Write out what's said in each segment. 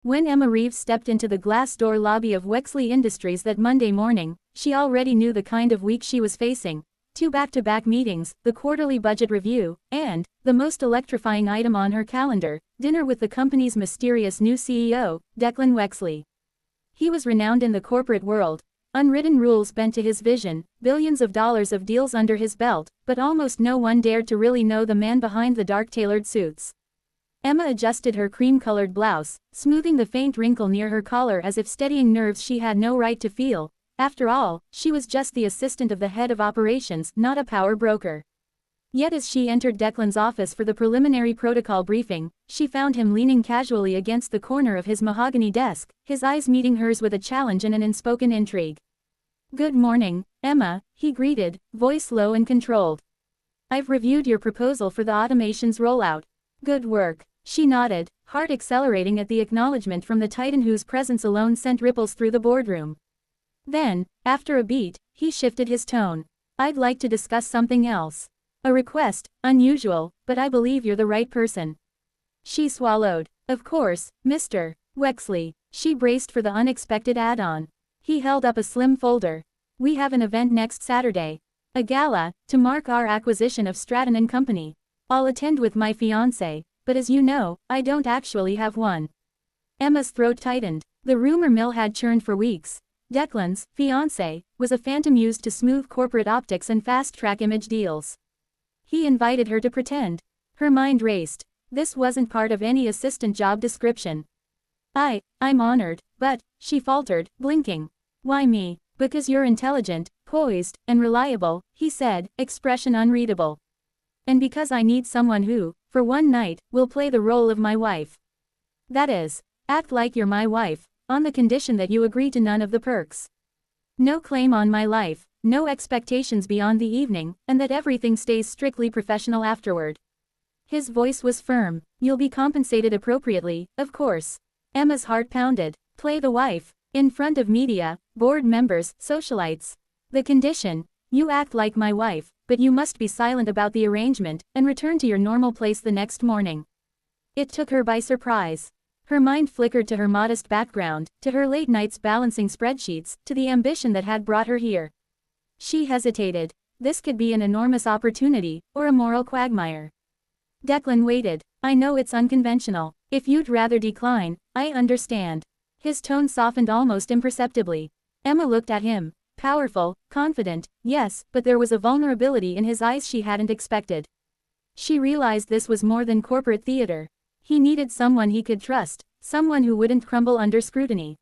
When Emma Reeves stepped into the glass door lobby of Wexley Industries that Monday morning, she already knew the kind of week she was facing. 2 back-to-back meetings, the quarterly budget review, and, the most electrifying item on her calendar, dinner with the company's mysterious new CEO, Declan Wexley. He was renowned in the corporate world. Unwritten rules bent to his vision, billions of dollars of deals under his belt, but almost no one dared to really know the man behind the dark tailored suits. Emma adjusted her cream-colored blouse, smoothing the faint wrinkle near her collar as if steadying nerves she had no right to feel. After all, she was just the assistant of the head of operations, not a power broker. Yet as she entered Declan's office for the preliminary protocol briefing, she found him leaning casually against the corner of his mahogany desk, his eyes meeting hers with a challenge and an unspoken intrigue. "Good morning, Emma," he greeted, voice low and controlled. "I've reviewed your proposal for the automation's rollout. Good work." She nodded, heart accelerating at the acknowledgement from the titan whose presence alone sent ripples through the boardroom. Then, after a beat, he shifted his tone. "I'd like to discuss something else. A request, unusual, but I believe you're the right person." She swallowed. "Of course, Mr. Wexley." She braced for the unexpected add-on. He held up a slim folder. "We have an event next Saturday. A gala, to mark our acquisition of Stratton & Company. I'll attend with my fiancé, but as you know, I don't actually have one." Emma's throat tightened. The rumor mill had churned for weeks. Declan's fiancé was a phantom used to smooth corporate optics and fast-track image deals. He invited her to pretend. Her mind raced. This wasn't part of any assistant job description. I'm honored, but," she faltered, blinking. "Why me?" "Because you're intelligent, poised, and reliable," he said, expression unreadable. "And because I need someone who, for one night, will play the role of my wife. That is, act like you're my wife, on the condition that you agree to none of the perks. No claim on my life, no expectations beyond the evening, and that everything stays strictly professional afterward." His voice was firm. "You'll be compensated appropriately, of course." Emma's heart pounded. Play the wife, in front of media, board members, socialites. "The condition, you act like my wife, but you must be silent about the arrangement, and return to your normal place the next morning." It took her by surprise. Her mind flickered to her modest background, to her late nights balancing spreadsheets, to the ambition that had brought her here. She hesitated. This could be an enormous opportunity, or a moral quagmire. Declan waited. "I know it's unconventional. If you'd rather decline, I understand." His tone softened almost imperceptibly. Emma looked at him. Powerful, confident, yes, but there was a vulnerability in his eyes she hadn't expected. She realized this was more than corporate theater. He needed someone he could trust, someone who wouldn't crumble under scrutiny.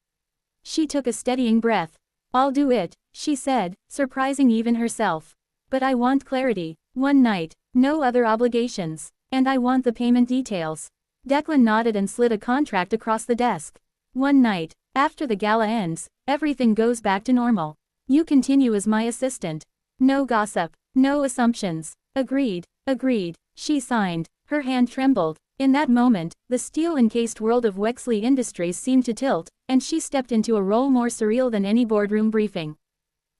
She took a steadying breath. "I'll do it," she said, surprising even herself. "But I want clarity. One night, no other obligations. And I want the payment details." Declan nodded and slid a contract across the desk. "One night. After the gala ends, everything goes back to normal. You continue as my assistant. No gossip. No assumptions." "Agreed. Agreed." She signed. Her hand trembled. In that moment, the steel-encased world of Wexley Industries seemed to tilt, and she stepped into a role more surreal than any boardroom briefing.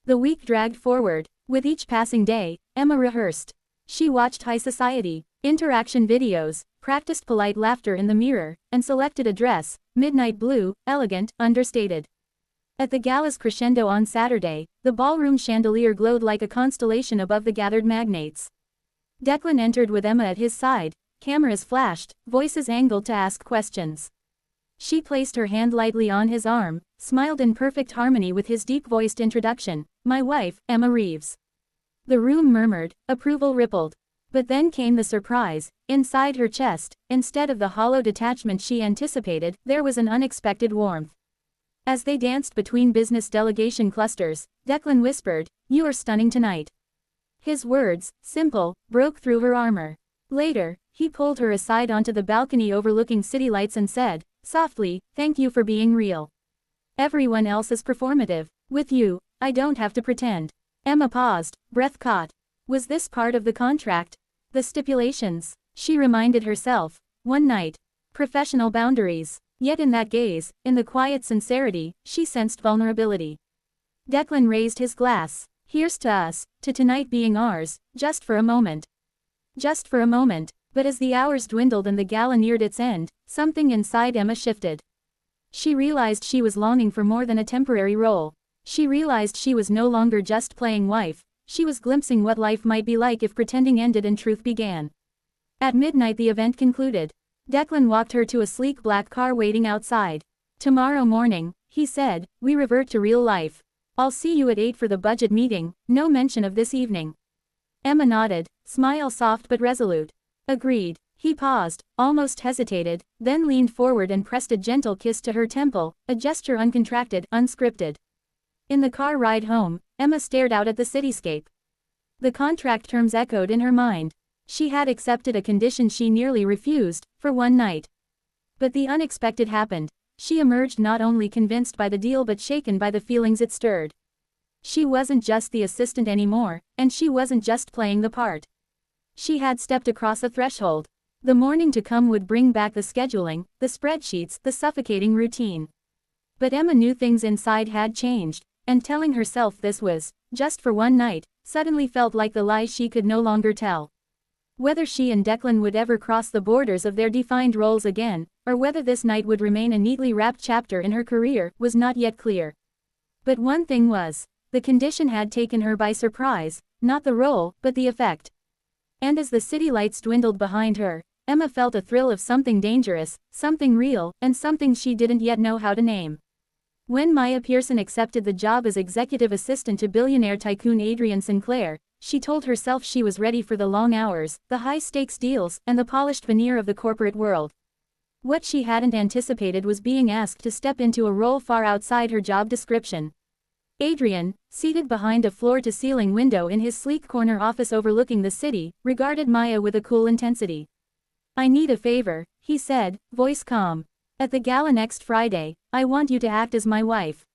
The week dragged forward. With each passing day, Emma rehearsed. She watched high society, interaction videos, practiced polite laughter in the mirror, and selected a dress, midnight blue, elegant, understated. At the gala's crescendo on Saturday, the ballroom chandelier glowed like a constellation above the gathered magnates. Declan entered with Emma at his side. Cameras flashed, voices angled to ask questions. She placed her hand lightly on his arm, smiled in perfect harmony with his deep-voiced introduction, "My wife, Emma Reeves." The room murmured, approval rippled. But then came the surprise. Inside her chest, instead of the hollow detachment she anticipated, there was an unexpected warmth. As they danced between business delegation clusters, Declan whispered, "You are stunning tonight." His words, simple, broke through her armor. Later, he pulled her aside onto the balcony overlooking city lights and said, softly, "Thank you for being real. Everyone else is performative. With you, I don't have to pretend." Emma paused, breath caught. Was this part of the contract? The stipulations, she reminded herself. One night. Professional boundaries. Yet in that gaze, in the quiet sincerity, she sensed vulnerability. Declan raised his glass. "Here's to us, to tonight being ours, just for a moment." Just for a moment. But as the hours dwindled and the gala neared its end, something inside Emma shifted. She realized she was longing for more than a temporary role. She realized she was no longer just playing wife, she was glimpsing what life might be like if pretending ended and truth began. At midnight the event concluded. Declan walked her to a sleek black car waiting outside. "Tomorrow morning," he said, "we revert to real life. I'll see you at 8 for the budget meeting, no mention of this evening." Emma nodded, smile soft but resolute. "Agreed." He paused, almost hesitated, then leaned forward and pressed a gentle kiss to her temple, a gesture uncontracted, unscripted. In the car ride home, Emma stared out at the cityscape. The contract terms echoed in her mind. She had accepted a condition she nearly refused, for one night. But the unexpected happened. She emerged not only convinced by the deal but shaken by the feelings it stirred. She wasn't just the assistant anymore, and she wasn't just playing the part. She had stepped across a threshold. The morning to come would bring back the scheduling, the spreadsheets, the suffocating routine. But Emma knew things inside had changed, and telling herself this was just for one night suddenly felt like the lie she could no longer tell. Whether she and Declan would ever cross the borders of their defined roles again, or whether this night would remain a neatly wrapped chapter in her career, was not yet clear. But one thing was, the condition had taken her by surprise, not the role, but the effect. And as the city lights dwindled behind her, Emma felt a thrill of something dangerous, something real, and something she didn't yet know how to name. When Maya Pearson accepted the job as executive assistant to billionaire tycoon Adrian Sinclair, she told herself she was ready for the long hours, the high-stakes deals, and the polished veneer of the corporate world. What she hadn't anticipated was being asked to step into a role far outside her job description. Adrian, seated behind a floor-to-ceiling window in his sleek corner office overlooking the city, regarded Maya with a cool intensity. "I need a favor," he said, voice calm. "At the gala next Friday, I want you to act as my wife."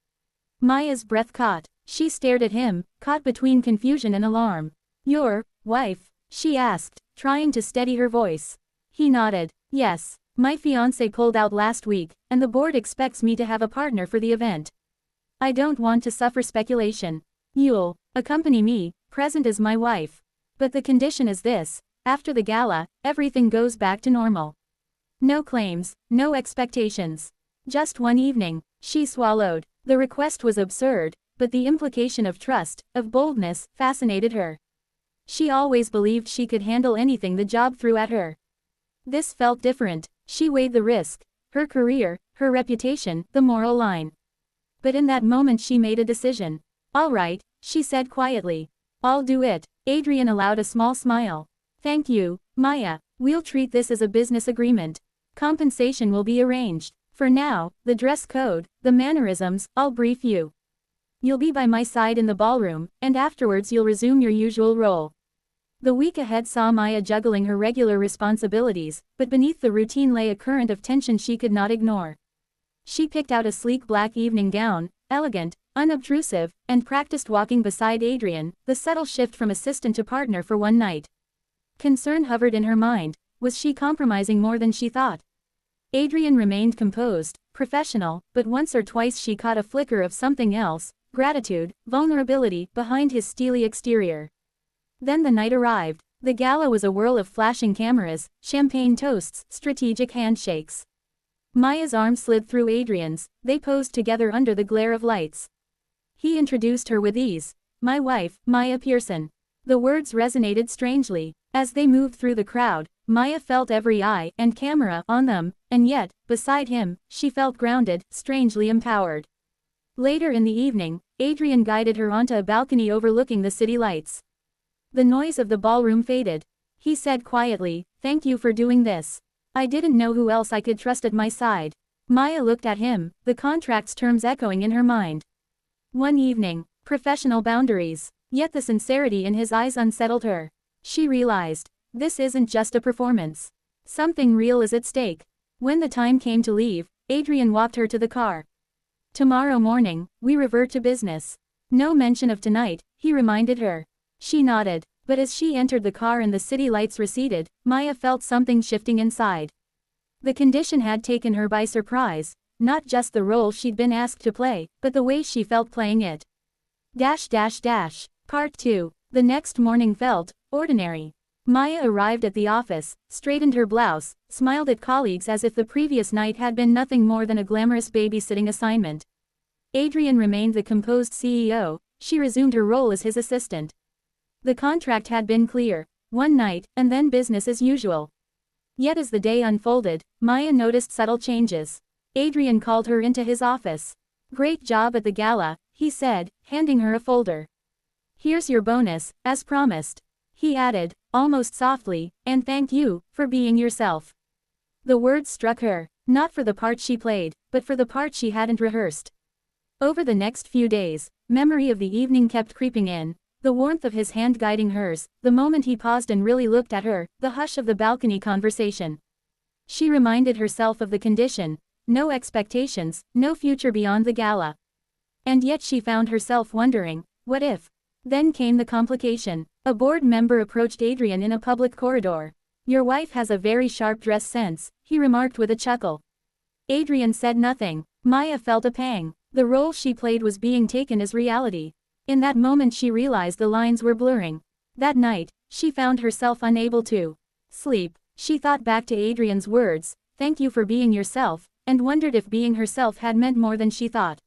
Maya's breath caught. She stared at him, caught between confusion and alarm. "Your wife?" she asked, trying to steady her voice. He nodded. "Yes, my fiancé pulled out last week, and the board expects me to have a partner for the event. I don't want to suffer speculation. You'll accompany me, present as my wife. But the condition is this: after the gala, everything goes back to normal. No claims, no expectations. Just one evening." She swallowed. The request was absurd, but the implication of trust, of boldness, fascinated her. She always believed she could handle anything the job threw at her. This felt different. She weighed the risk, her career, her reputation, the moral line. But in that moment she made a decision. "All right," she said quietly. "I'll do it." Adrian allowed a small smile. "Thank you, Maya. We'll treat this as a business agreement. Compensation will be arranged. For now, the dress code, the mannerisms, I'll brief you. You'll be by my side in the ballroom, and afterwards you'll resume your usual role." The week ahead saw Maya juggling her regular responsibilities, but beneath the routine lay a current of tension she could not ignore. She picked out a sleek black evening gown, elegant, unobtrusive, and practiced walking beside Adrian, the subtle shift from assistant to partner for one night. Concern hovered in her mind. Was she compromising more than she thought? Adrian remained composed, professional, but once or twice she caught a flicker of something else, gratitude, vulnerability, behind his steely exterior. Then the night arrived. The gala was a whirl of flashing cameras, champagne toasts, strategic handshakes. Maya's arm slid through Adrian's, they posed together under the glare of lights. He introduced her with ease. "My wife, Maya Pearson." The words resonated strangely. As they moved through the crowd, Maya felt every eye and camera on them, and yet, beside him, she felt grounded, strangely empowered. Later in the evening, Adrian guided her onto a balcony overlooking the city lights. The noise of the ballroom faded. He said quietly, "Thank you for doing this. I didn't know who else I could trust at my side." Maya looked at him, the contract's terms echoing in her mind. One evening, professional boundaries. Yet the sincerity in his eyes unsettled her. She realized, this isn't just a performance. Something real is at stake. When the time came to leave, Adrian walked her to the car. "Tomorrow morning, we revert to business. No mention of tonight," he reminded her. She nodded, but as she entered the car and the city lights receded, Maya felt something shifting inside. The condition had taken her by surprise, not just the role she'd been asked to play, but the way she felt playing it. Part 2. The next morning felt ordinary. Maya arrived at the office, straightened her blouse, smiled at colleagues as if the previous night had been nothing more than a glamorous babysitting assignment. Adrian remained the composed CEO, she resumed her role as his assistant. The contract had been clear: one night, and then business as usual. Yet as the day unfolded, Maya noticed subtle changes. Adrian called her into his office. "Great job at the gala," he said, handing her a folder. "Here's your bonus, as promised," he added, almost softly, "and thank you for being yourself." The words struck her, not for the part she played, but for the part she hadn't rehearsed. Over the next few days, memory of the evening kept creeping in, the warmth of his hand guiding hers, the moment he paused and really looked at her, the hush of the balcony conversation. She reminded herself of the condition: no expectations, no future beyond the gala. And yet she found herself wondering, what if? Then came the complication. A board member approached Adrian in a public corridor. "Your wife has a very sharp dress sense," he remarked with a chuckle. Adrian said nothing. Maya felt a pang. The role she played was being taken as reality. In that moment she realized the lines were blurring. That night, she found herself unable to sleep. She thought back to Adrian's words, "Thank you for being yourself," and wondered if being herself had meant more than she thought.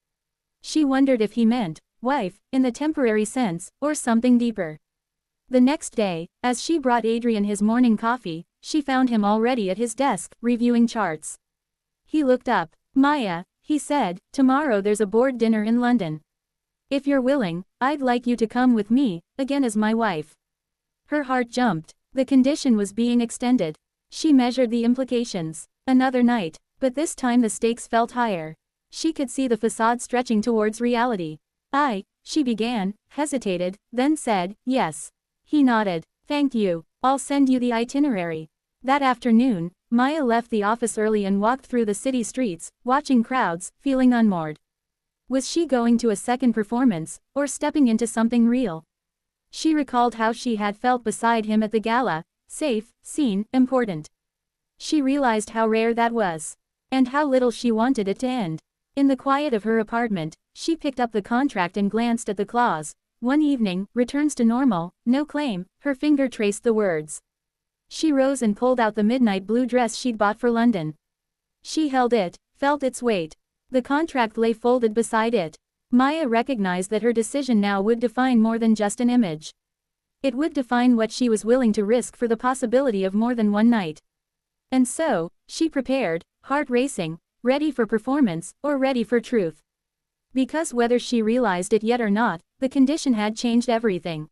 She wondered if he meant wife, in the temporary sense, or something deeper. The next day, as she brought Adrian his morning coffee, she found him already at his desk, reviewing charts. He looked up. "Maya," he said, "tomorrow there's a board dinner in London. If you're willing, I'd like you to come with me, again as my wife." Her heart jumped. The condition was being extended. She measured the implications. Another night, but this time the stakes felt higher. She could see the facade stretching towards reality. She began, hesitated, then said, "Yes." He nodded. "Thank you. I'll send you the itinerary." That afternoon, Maya left the office early and walked through the city streets, watching crowds, feeling unmoored. Was she going to a second performance, or stepping into something real? She recalled how she had felt beside him at the gala, safe, seen, important. She realized how rare that was. And how little she wanted it to end. In the quiet of her apartment, she picked up the contract and glanced at the clause. "One evening, returns to normal, no claim." Her finger traced the words. She rose and pulled out the midnight blue dress she'd bought for London. She held it, felt its weight. The contract lay folded beside it. Maya recognized that her decision now would define more than just an image. It would define what she was willing to risk for the possibility of more than one night. And so, she prepared, heart racing, ready for performance, or ready for truth. Because whether she realized it yet or not, the condition had changed everything.